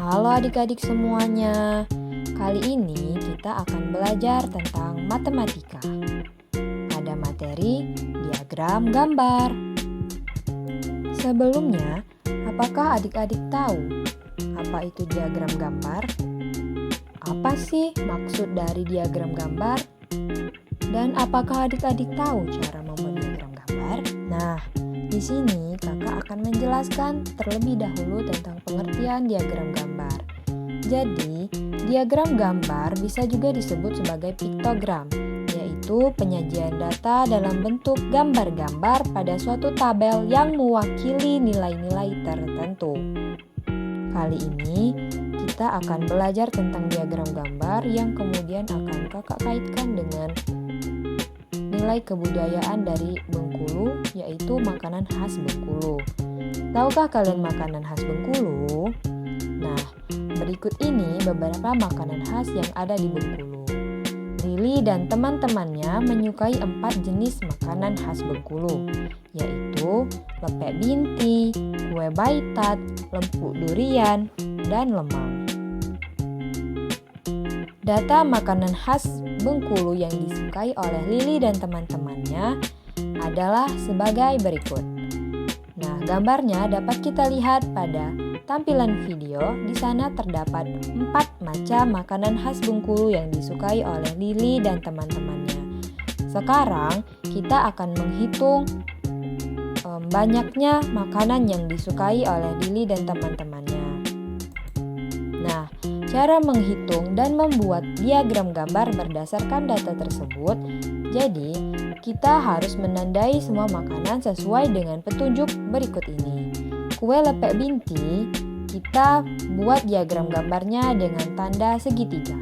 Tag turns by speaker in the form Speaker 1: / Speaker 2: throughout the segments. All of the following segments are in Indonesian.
Speaker 1: Halo adik-adik semuanya. Kali ini kita akan belajar tentang matematika. Pada materi diagram gambar. Sebelumnya, apakah adik-adik tahu apa itu diagram gambar? Apa sih maksud dari diagram gambar? Dan apakah adik-adik tahu cara membuat diagram gambar? Nah, di sini kakak akan menjelaskan terlebih dahulu tentang pengertian diagram gambar. Jadi, diagram gambar bisa juga disebut sebagai piktogram, yaitu penyajian data dalam bentuk gambar-gambar pada suatu tabel yang mewakili nilai-nilai tertentu. Kali ini, kita akan belajar tentang diagram gambar yang kemudian akan kakak kaitkan dengan nilai kebudayaan dari Bengkulu, yaitu makanan khas Bengkulu. Tahukah kalian makanan khas Bengkulu? Nah, berikut ini beberapa makanan khas yang ada di Bengkulu. Lili dan teman-temannya menyukai 4 jenis makanan khas Bengkulu, yaitu lepek binti, kue baitat, lempuk durian, dan lemang. Data makanan khas Bengkulu yang disukai oleh Lili dan teman-temannya adalah sebagai berikut. Nah, gambarnya dapat kita lihat pada tampilan video. Di sana terdapat 4 macam makanan khas Bengkulu yang disukai oleh Lili dan teman-temannya. Sekarang kita akan menghitung banyaknya makanan yang disukai oleh Lili dan teman-temannya. Nah, cara menghitung dan membuat diagram gambar berdasarkan data tersebut. Jadi, kita harus menandai semua makanan sesuai dengan petunjuk berikut ini. Kue lepek binti, kita buat diagram gambarnya dengan tanda segitiga.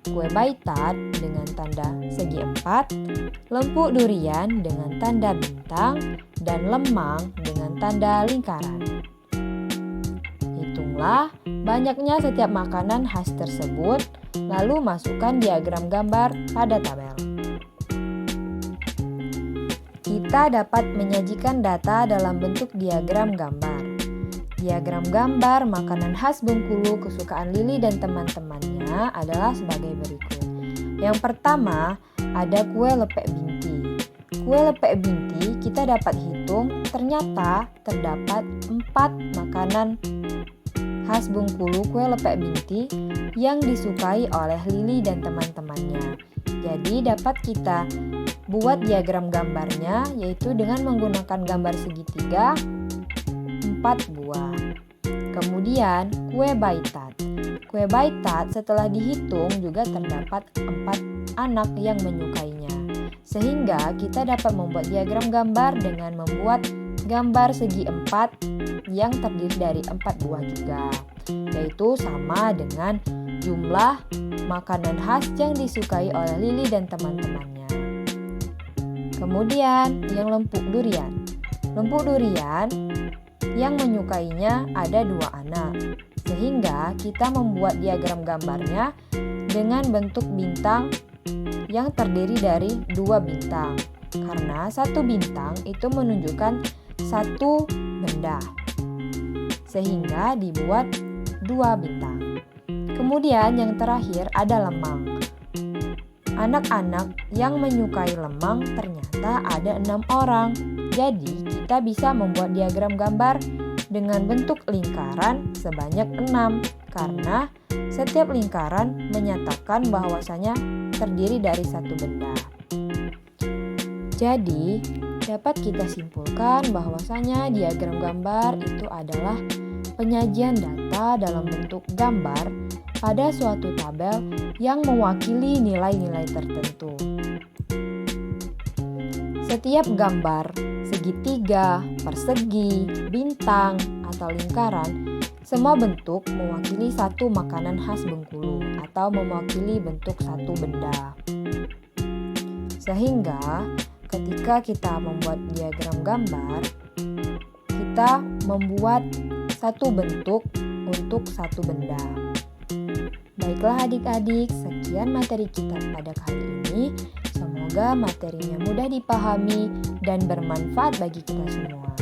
Speaker 1: Kue baitat dengan tanda segi 4, lempuk durian dengan tanda bintang, dan lemang dengan tanda lingkaran. Hitunglah banyaknya setiap makanan khas tersebut, lalu masukkan diagram gambar pada tabel. Kita dapat menyajikan data dalam bentuk diagram gambar. Diagram gambar makanan khas Bengkulu kesukaan Lili dan teman-temannya adalah sebagai berikut. Yang pertama, ada kue lepek binti. Kue lepek binti kita dapat hitung, ternyata terdapat 4 makanan khas Bengkulu kue lepek binti yang disukai oleh Lili dan teman-temannya. Jadi dapat kita buat diagram gambarnya, yaitu dengan menggunakan gambar segitiga 4 buah. Kemudian kue baitat. Kue baitat setelah dihitung juga terdapat 4 anak yang menyukainya. Sehingga kita dapat membuat diagram gambar dengan membuat gambar segi 4 yang terdiri dari 4 buah juga, yaitu sama dengan jumlah makanan khas yang disukai oleh Lili dan teman-temannya. Kemudian yang lempuk durian. Lempuk durian yang menyukainya ada 2 anak, sehingga kita membuat diagram gambarnya dengan bentuk bintang yang terdiri dari 2 bintang, karena 1 bintang itu menunjukkan 1 benda, sehingga dibuat 2 bintang. Kemudian yang terakhir ada lemang. Anak-anak yang menyukai lemang ternyata ada 6 orang. Jadi kita bisa membuat diagram gambar dengan bentuk lingkaran sebanyak 6, karena setiap lingkaran menyatakan bahwasanya terdiri dari 1 benda. Jadi dapat kita simpulkan bahwasanya diagram gambar itu adalah penyajian data dalam bentuk gambar pada suatu tabel yang mewakili nilai-nilai tertentu. Setiap gambar, segitiga, persegi, bintang, atau lingkaran, semua bentuk mewakili 1 makanan khas Bengkulu atau mewakili bentuk 1 benda. Sehingga ketika kita membuat diagram gambar, kita membuat 1 bentuk untuk 1 benda. Baiklah adik-adik, sekian materi kita pada kali ini. Semoga materinya mudah dipahami dan bermanfaat bagi kita semua.